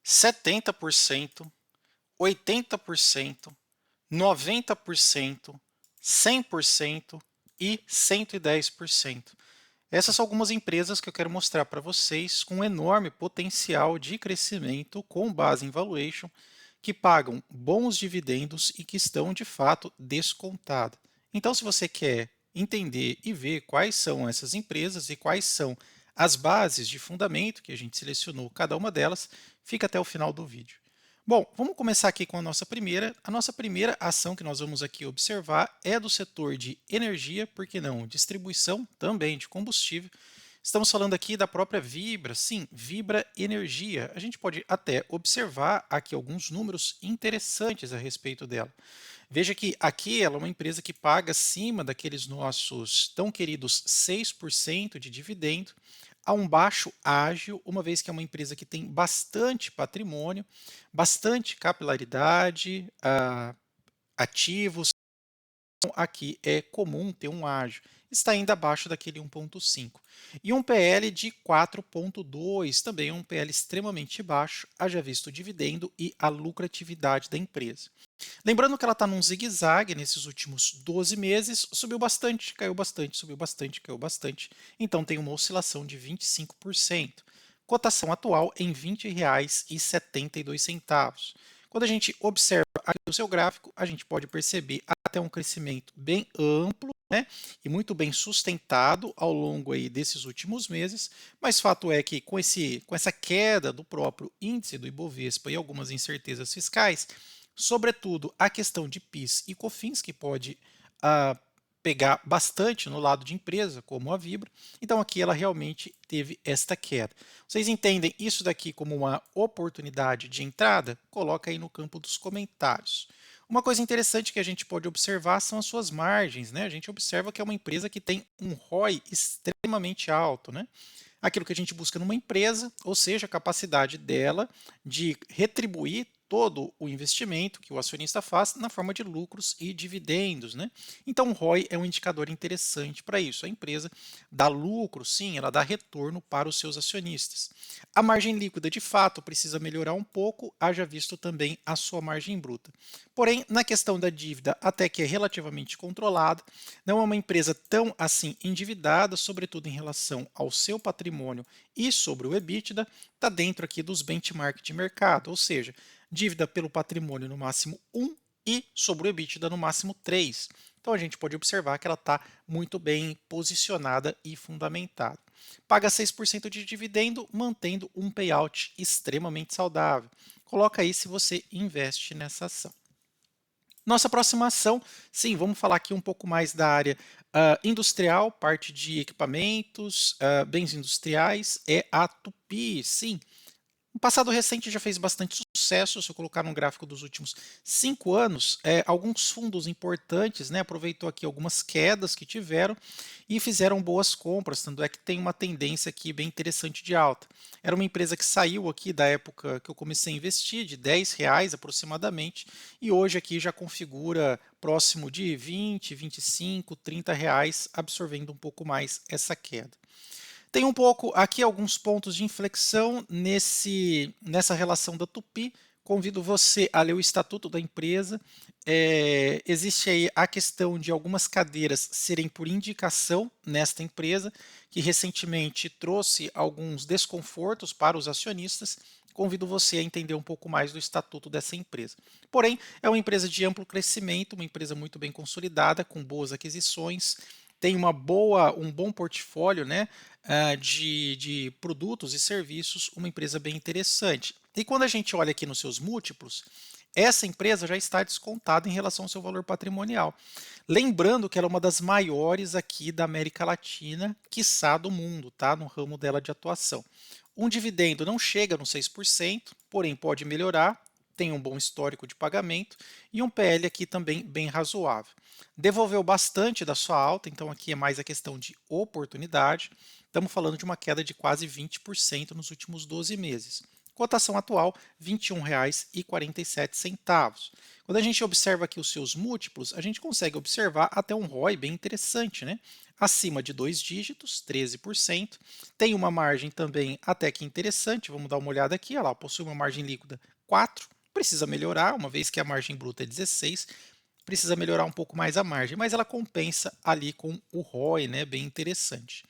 70%, 80%, 90%, 100% e 110%. Essas são algumas empresas que eu quero mostrar para vocês com um enorme potencial de crescimento com base em valuation, que pagam bons dividendos e que estão de fato descontadas. Então, se você quer entender e ver quais são essas empresas e quais são as bases de fundamento que a gente selecionou cada uma delas, fica até o final do vídeo. Bom, vamos começar aqui com a nossa primeira. A nossa primeira ação que nós vamos aqui observar é do setor de energia, por que não? Distribuição também de combustível. Estamos falando aqui da própria Vibra, sim, Vibra Energia. A gente pode até observar aqui alguns números interessantes a respeito dela. Veja que aqui ela é uma empresa que paga acima daqueles nossos tão queridos 6% de dividendo, a um baixo ágio, uma vez que é uma empresa que tem bastante patrimônio, bastante capilaridade, ativos. Então, aqui é comum ter um ágio, está ainda abaixo daquele 1,5. E um PL de 4,2, também é um PL extremamente baixo, haja visto o dividendo e a lucratividade da empresa. Lembrando que ela está num zigue-zague nesses últimos 12 meses, subiu bastante, caiu bastante, subiu bastante, caiu bastante. Então tem uma oscilação de 25%. Cotação atual em R$ 20,72. Quando a gente observa aqui o seu gráfico, a gente pode perceber até um crescimento bem amplo, né, e muito bem sustentado ao longo aí desses últimos meses, mas fato é que com essa queda do próprio índice do Ibovespa e algumas incertezas fiscais, sobretudo a questão de PIS e COFINS, que pode pegar bastante no lado de empresa, como a Vibra. Então, aqui ela realmente teve esta queda. Vocês entendem isso daqui como uma oportunidade de entrada? Coloca aí no campo dos comentários. Uma coisa interessante que a gente pode observar são as suas margens, né? A gente observa que é uma empresa que tem um ROI extremamente alto, né? Aquilo que a gente busca numa empresa, ou seja, a capacidade dela de retribuir todo o investimento que o acionista faz na forma de lucros e dividendos, né? Então, o ROI é um indicador interessante para isso. A empresa dá lucro, sim, ela dá retorno para os seus acionistas. A margem líquida, de fato, precisa melhorar um pouco, haja visto também a sua margem bruta. Porém, na questão da dívida, até que é relativamente controlada, não é uma empresa tão assim endividada, sobretudo em relação ao seu patrimônio e sobre o EBITDA, está dentro aqui dos benchmark de mercado, ou seja, dívida pelo patrimônio no máximo 1 e sobre o EBITDA no máximo 3. Então a gente pode observar que ela está muito bem posicionada e fundamentada. Paga 6% de dividendo, mantendo um payout extremamente saudável. Coloca aí se você investe nessa ação. Nossa próxima ação, sim, vamos falar aqui um pouco mais da área industrial, parte de equipamentos, bens industriais, é a Tupi, sim. No passado recente já fez bastante sucesso, se eu colocar no gráfico dos últimos 5 anos, alguns fundos importantes, né, aproveitou aqui algumas quedas que tiveram e fizeram boas compras, tanto é que tem uma tendência aqui bem interessante de alta. Era uma empresa que saiu aqui da época que eu comecei a investir, de R$ 10 aproximadamente, e hoje aqui já configura próximo de 20, 25, R$ 30, absorvendo um pouco mais essa queda. Tem um pouco aqui alguns pontos de inflexão nessa relação da Tupi. Convido você a ler o estatuto da empresa. Existe aí a questão de algumas cadeiras serem por indicação nesta empresa, que recentemente trouxe alguns desconfortos para os acionistas. Convido você a entender um pouco mais do estatuto dessa empresa. Porém, é uma empresa de amplo crescimento, uma empresa muito bem consolidada, com boas aquisições, tem um bom portfólio, né, de produtos e serviços, uma empresa bem interessante. E quando a gente olha aqui nos seus múltiplos, essa empresa já está descontada em relação ao seu valor patrimonial. Lembrando que ela é uma das maiores aqui da América Latina, quiçá do mundo, tá? No ramo dela de atuação. Um dividendo não chega nos 6%, porém pode melhorar, tem um bom histórico de pagamento e um PL aqui também bem razoável. Devolveu bastante da sua alta, então aqui é mais a questão de oportunidade. Estamos falando de uma queda de quase 20% nos últimos 12 meses. Cotação atual, R$ 21,47. Quando a gente observa aqui os seus múltiplos, a gente consegue observar até um ROI bem interessante, né? Acima de 2 dígitos, 13%. Tem uma margem também até que interessante, vamos dar uma olhada aqui, olha lá, possui uma margem líquida 4, precisa melhorar, uma vez que a margem bruta é 16, precisa melhorar um pouco mais a margem, mas ela compensa ali com o ROI, né? Bem interessante.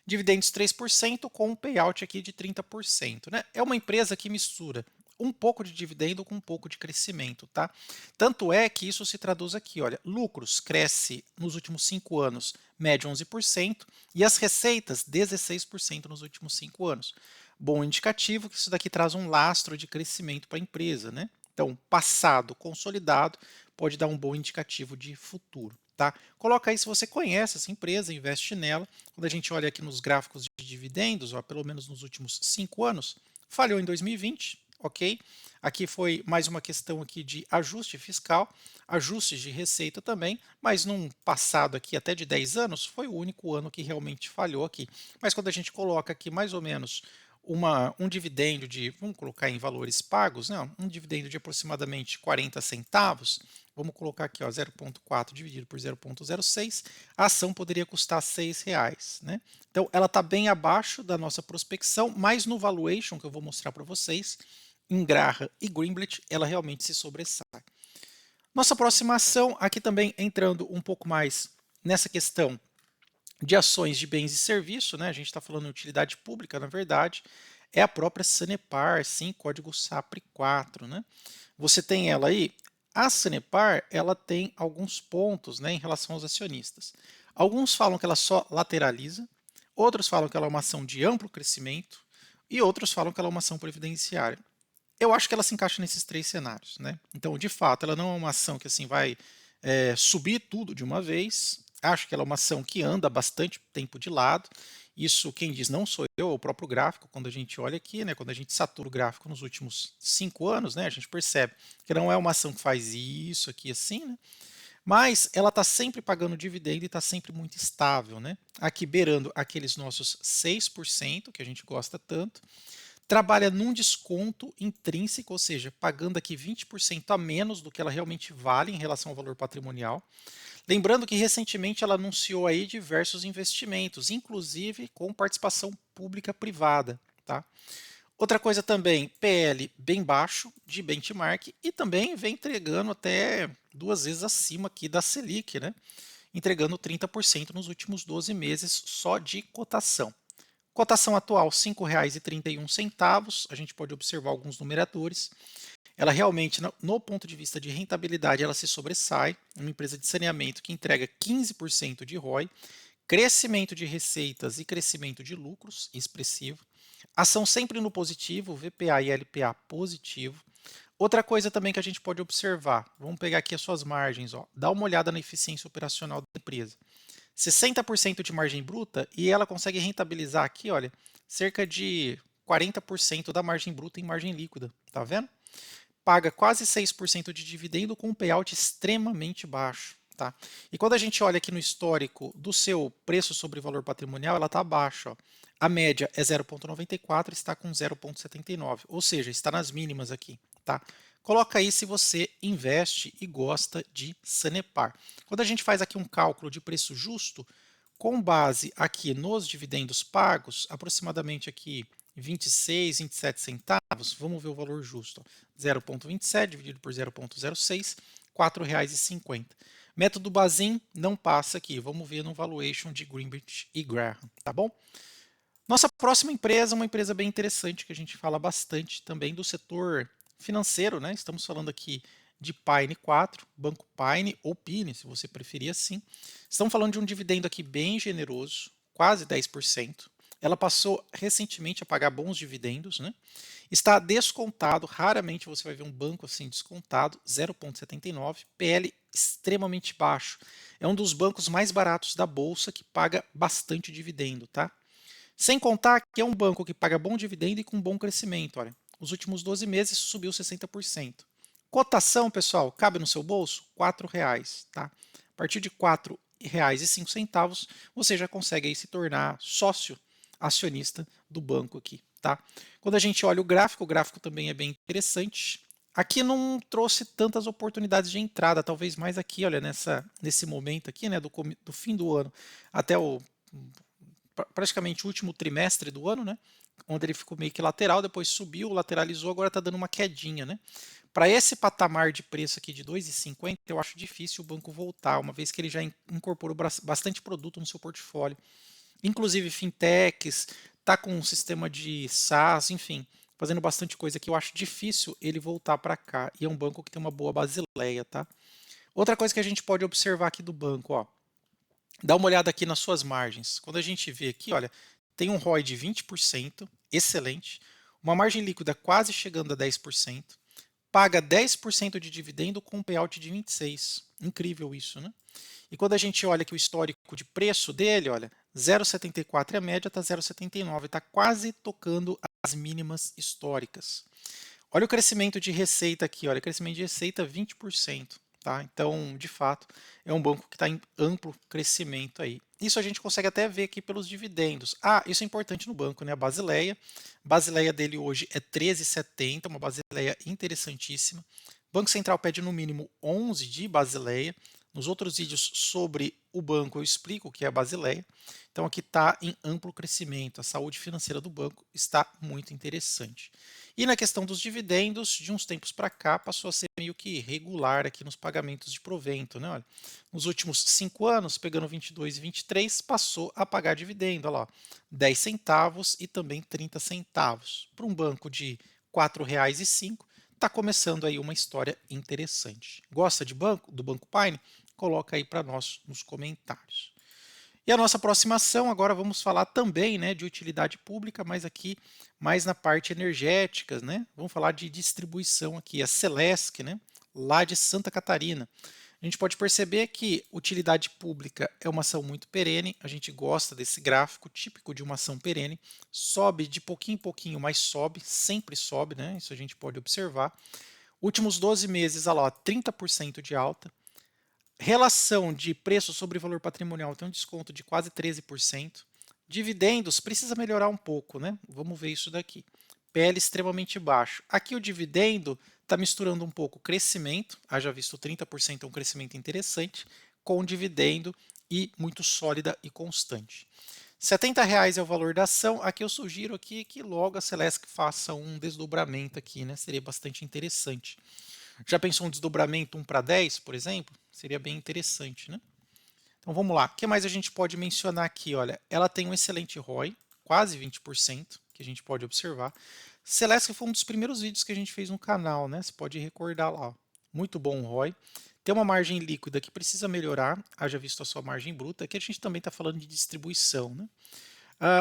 Dividendos 3% com um payout aqui de 30%, né? É uma empresa que mistura um pouco de dividendo com um pouco de crescimento, tá? Tanto é que isso se traduz aqui, olha, lucros cresce nos últimos 5 anos, média 11%, e as receitas 16% nos últimos 5 anos. Bom indicativo que isso daqui traz um lastro de crescimento para a empresa, né? Então, passado consolidado pode dar um bom indicativo de futuro, tá? Coloca aí se você conhece essa empresa, investe nela. Quando a gente olha aqui nos gráficos de dividendos, ó, pelo menos nos últimos 5 anos, falhou em 2020, ok? Aqui foi mais uma questão aqui de ajuste fiscal, ajustes de receita também, mas num passado aqui até de 10 anos, foi o único ano que realmente falhou aqui. Mas quando a gente coloca aqui mais ou menos um dividendo de, vamos colocar em valores pagos, não, um dividendo de aproximadamente 40 centavos, vamos colocar aqui, 0,4 dividido por 0,06, a ação poderia custar R$ 6, né? Então, ela está bem abaixo da nossa prospecção, mas no valuation, que eu vou mostrar para vocês, em Graham e Greenblatt, ela realmente se sobressai. Nossa próxima ação, aqui também entrando um pouco mais nessa questão de ações de bens e serviços, né? A gente está falando em utilidade pública, na verdade, é a própria Sanepar, sim, código SAPRE 4, né? Você tem ela aí. A Sanepar, ela tem alguns pontos, né, em relação aos acionistas. Alguns falam que ela só lateraliza, outros falam que ela é uma ação de amplo crescimento e outros falam que ela é uma ação previdenciária. Eu acho que ela se encaixa nesses 3 cenários, né? Então, de fato, ela não é uma ação que assim vai subir tudo de uma vez. Acho que ela é uma ação que anda bastante tempo de lado. Isso quem diz não sou eu, é o próprio gráfico. Quando a gente olha aqui, né, quando a gente satura o gráfico nos últimos 5 anos, né, a gente percebe que não é uma ação que faz isso aqui assim, né? Mas ela está sempre pagando dividendo e está sempre muito estável, né? Aqui beirando aqueles nossos 6% que a gente gosta tanto. Trabalha num desconto intrínseco, ou seja, pagando aqui 20% a menos do que ela realmente vale em relação ao valor patrimonial. Lembrando que recentemente ela anunciou aí diversos investimentos, inclusive com participação pública privada, tá? Outra coisa também, PL bem baixo de benchmark e também vem entregando até 2 vezes acima aqui da Selic, né? Entregando 30% nos últimos 12 meses só de cotação. Cotação atual, R$ 5,31. A gente pode observar alguns numeradores. Ela realmente, no ponto de vista de rentabilidade, ela se sobressai. Uma empresa de saneamento que entrega 15% de ROI, crescimento de receitas e crescimento de lucros expressivo. Ação sempre no positivo, VPA e LPA positivo. Outra coisa também que a gente pode observar, vamos pegar aqui as suas margens, ó, dá uma olhada na eficiência operacional da empresa. 60% de margem bruta e ela consegue rentabilizar aqui, olha, cerca de 40% da margem bruta em margem líquida, tá vendo? Paga quase 6% de dividendo com um payout extremamente baixo, tá? E quando a gente olha aqui no histórico do seu preço sobre valor patrimonial, ela está abaixo, ó. A média é 0,94, está com 0,79, ou seja, está nas mínimas aqui, tá? Coloca aí se você investe e gosta de Sanepar. Quando a gente faz aqui um cálculo de preço justo, com base aqui nos dividendos pagos, aproximadamente aqui 26, 27 centavos, vamos ver o valor justo. 0,27 dividido por 0,06, R$ 4,50. Método Bazin não passa aqui, vamos ver no valuation de Greenblatt e Graham, tá bom? Nossa próxima empresa é uma empresa bem interessante que a gente fala bastante também do setor financeiro, né? Estamos falando aqui de Pine 4, Banco Pine ou Pine, se você preferir assim. Estamos falando de um dividendo aqui bem generoso, quase 10%. Ela passou recentemente a pagar bons dividendos, né? Está descontado, raramente você vai ver um banco assim descontado, 0,79, PL extremamente baixo. É um dos bancos mais baratos da bolsa que paga bastante dividendo, tá? Sem contar que é um banco que paga bom dividendo e com bom crescimento. Olha, os últimos 12 meses subiu 60%. Cotação, pessoal, cabe no seu bolso? R$ 4,00, tá? A partir de R$ 4,05 você já consegue aí se tornar sócio acionista do banco aqui, tá? Quando a gente olha o gráfico também é bem interessante. Aqui não trouxe tantas oportunidades de entrada, talvez mais aqui, olha, nesse momento aqui, né, do fim do ano até praticamente o último trimestre do ano, né, onde ele ficou meio que lateral, depois subiu, lateralizou, agora está dando uma quedinha, né? Para esse patamar de preço aqui de 2,50, eu acho difícil o banco voltar, uma vez que ele já incorporou bastante produto no seu portfólio, inclusive fintechs, está com um sistema de SaaS, enfim, fazendo bastante coisa que eu acho difícil ele voltar para cá. E é um banco que tem uma boa basileia, tá? Outra coisa que a gente pode observar aqui do banco, ó, dá uma olhada aqui nas suas margens. Quando a gente vê aqui, olha, tem um ROI de 20%, excelente, uma margem líquida quase chegando a 10%, paga 10% de dividendo com um payout de 26%. Incrível isso, né? E quando a gente olha aqui o histórico de preço dele, olha, 0,74 é a média, está 0,79, está quase tocando as mínimas históricas. Olha o crescimento de receita aqui, olha, crescimento de receita 20%. Tá? Então, de fato, é um banco que está em amplo crescimento aí. Isso a gente consegue até ver aqui pelos dividendos. Ah, isso é importante no banco, né? A Basileia. A Basileia dele hoje é 13,70, uma Basileia interessantíssima. O Banco Central pede no mínimo 11 de Basileia. Nos outros vídeos sobre o banco eu explico o que é a Basileia. Então aqui está em amplo crescimento. A saúde financeira do banco está muito interessante. E na questão dos dividendos, de uns tempos para cá, passou a ser meio que regular aqui nos pagamentos de provento. Né? Olha, nos últimos 5 anos, pegando 22 e 23, passou a pagar dividendo. Olha lá, 10 centavos e também 30 centavos. Para um banco de R$ 4,05, está começando aí uma história interessante. Gosta de banco, do Banco Pine? Coloca aí para nós nos comentários. E a nossa aproximação, agora vamos falar também, né, de utilidade pública, mas aqui mais na parte energética, né? Vamos falar de distribuição aqui, a Celesc, né, lá de Santa Catarina. A gente pode perceber que utilidade pública é uma ação muito perene, a gente gosta desse gráfico típico de uma ação perene, sobe de pouquinho em pouquinho, mas sobe, sempre sobe, né? Isso a gente pode observar. Últimos 12 meses, olha lá, 30% de alta. Relação de preço sobre valor patrimonial tem um desconto de quase 13%. Dividendos precisa melhorar um pouco, né? Vamos ver isso daqui. PL extremamente baixo. Aqui o dividendo está misturando um pouco crescimento, haja visto 30% é um crescimento interessante, com dividendo e muito sólida e constante. R$ 70 é o valor da ação. Aqui eu sugiro aqui que logo a Celesc faça um desdobramento aqui, né? Seria bastante interessante. Já pensou um desdobramento 1 para 10, por exemplo? Seria bem interessante, né? Então vamos lá. O que mais a gente pode mencionar aqui? Olha, ela tem um excelente ROI, quase 20%, que a gente pode observar. Celeste foi um dos primeiros vídeos que a gente fez no canal, né? Você pode recordar lá. Ó. Muito bom o ROI. Tem uma margem líquida que precisa melhorar, haja visto a sua margem bruta. Aqui a gente também está falando de distribuição, né?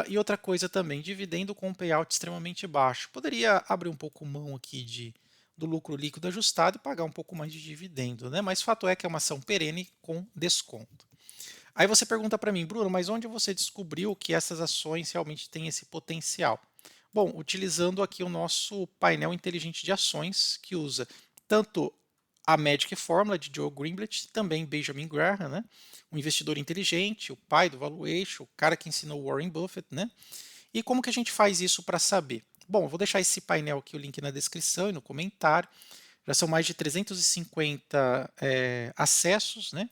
E outra coisa também, dividendo com um payout extremamente baixo. Poderia abrir um pouco mão aqui do lucro líquido ajustado e pagar um pouco mais de dividendo, né? Mas fato é que é uma ação perene com desconto. Aí você pergunta para mim, Bruno, mas onde você descobriu que essas ações realmente têm esse potencial? Bom, utilizando aqui o nosso painel inteligente de ações, que usa tanto a Magic Fórmula de Joe Greenblatt, também Benjamin Graham, né? Um investidor inteligente, o pai do valuation, o cara que ensinou Warren Buffett, né? E como que a gente faz isso para saber? Bom, eu vou deixar esse painel aqui, o link na descrição e no comentário. Já são mais de 350 acessos, né?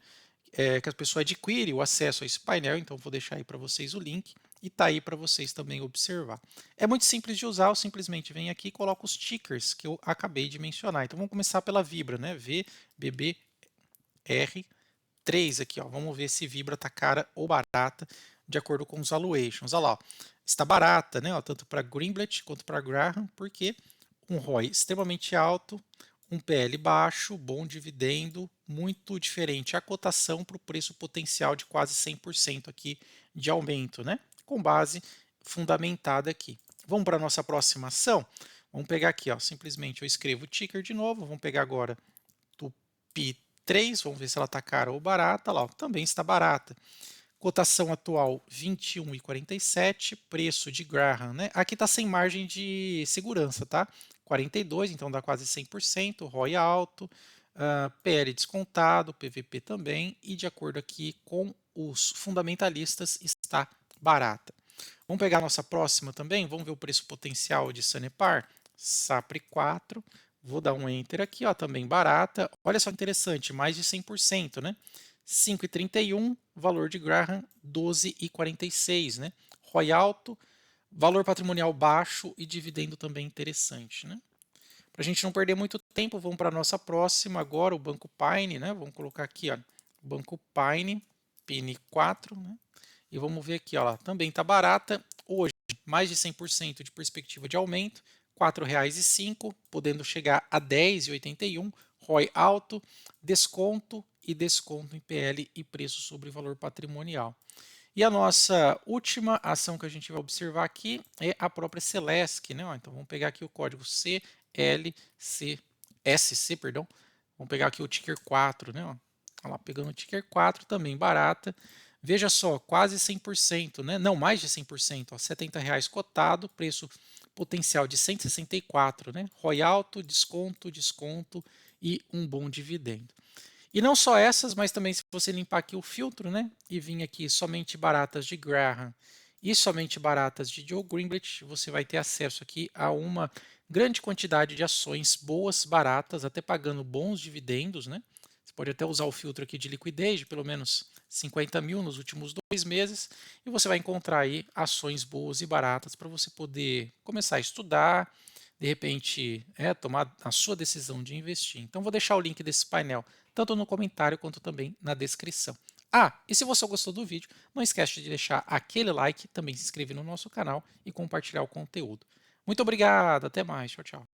Que a pessoa adquire o acesso a esse painel, então vou deixar aí para vocês o link e tá aí para vocês também observar. É muito simples de usar, eu simplesmente venho aqui e coloco os tickers que eu acabei de mencionar. Então vamos começar pela Vibra, né? VBBR3 aqui, ó. Vamos ver se Vibra tá cara ou barata de acordo com os valuations. Olha lá, ó. Está barata, né? Ó, tanto para Greenblatt quanto para Graham, porque um ROI extremamente alto, um PL baixo, bom dividendo, muito diferente a cotação para o preço potencial de quase 100% aqui de aumento, né? Com base fundamentada aqui. Vamos para a nossa próxima ação? Vamos pegar aqui, ó, simplesmente eu escrevo o ticker de novo, vamos pegar agora Tupi3, vamos ver se ela está cara ou barata, lá, ó, também está barata. Cotação atual 21,47, preço de Graham, né? Aqui está sem margem de segurança, tá? 42, então dá quase 100%, ROI alto, PL descontado, PVP também, e de acordo aqui com os fundamentalistas está barata. Vamos pegar a nossa próxima também, vamos ver o preço potencial de Sanepar, SAPRE 4, vou dar um Enter aqui, ó, também barata, olha só que interessante, mais de 100%, né? 5,31, valor de Graham 12,46, né? ROI alto, valor patrimonial baixo e dividendo também interessante, né? Para a gente não perder muito tempo, vamos para a nossa próxima agora, o Banco Pine, né? Vamos colocar aqui, ó, Banco Pine, PIN 4, né? E vamos ver aqui, ó, lá, também está barata. Hoje, mais de 100% de perspectiva de aumento, R$ 4,05, podendo chegar a R$ 10,81, ROI alto, desconto e desconto em PL e preço sobre valor patrimonial. E a nossa última ação que a gente vai observar aqui é a própria Celesc, né? Então vamos pegar aqui o código SC, perdão. Vamos pegar aqui o ticker 4, né? Olha lá, pegando o ticker 4 também barata. Veja só, quase 100%, né? Não, mais de 100%, ó, R$ 70 cotado, preço potencial de 164, né? ROI alto, desconto e um bom dividendo. E não só essas, mas também se você limpar aqui o filtro, né, e vir aqui somente baratas de Graham e somente baratas de Joe Greenblatt, você vai ter acesso aqui a uma grande quantidade de ações boas, baratas, até pagando bons dividendos, né? Você pode até usar o filtro aqui de liquidez, de pelo menos 50 mil nos últimos 2 meses, e você vai encontrar aí ações boas e baratas para você poder começar a estudar, de repente, tomar a sua decisão de investir. Então, vou deixar o link desse painel tanto no comentário quanto também na descrição. Ah, e se você gostou do vídeo, não esquece de deixar aquele like, também se inscrever no nosso canal e compartilhar o conteúdo. Muito obrigado, até mais, tchau, tchau.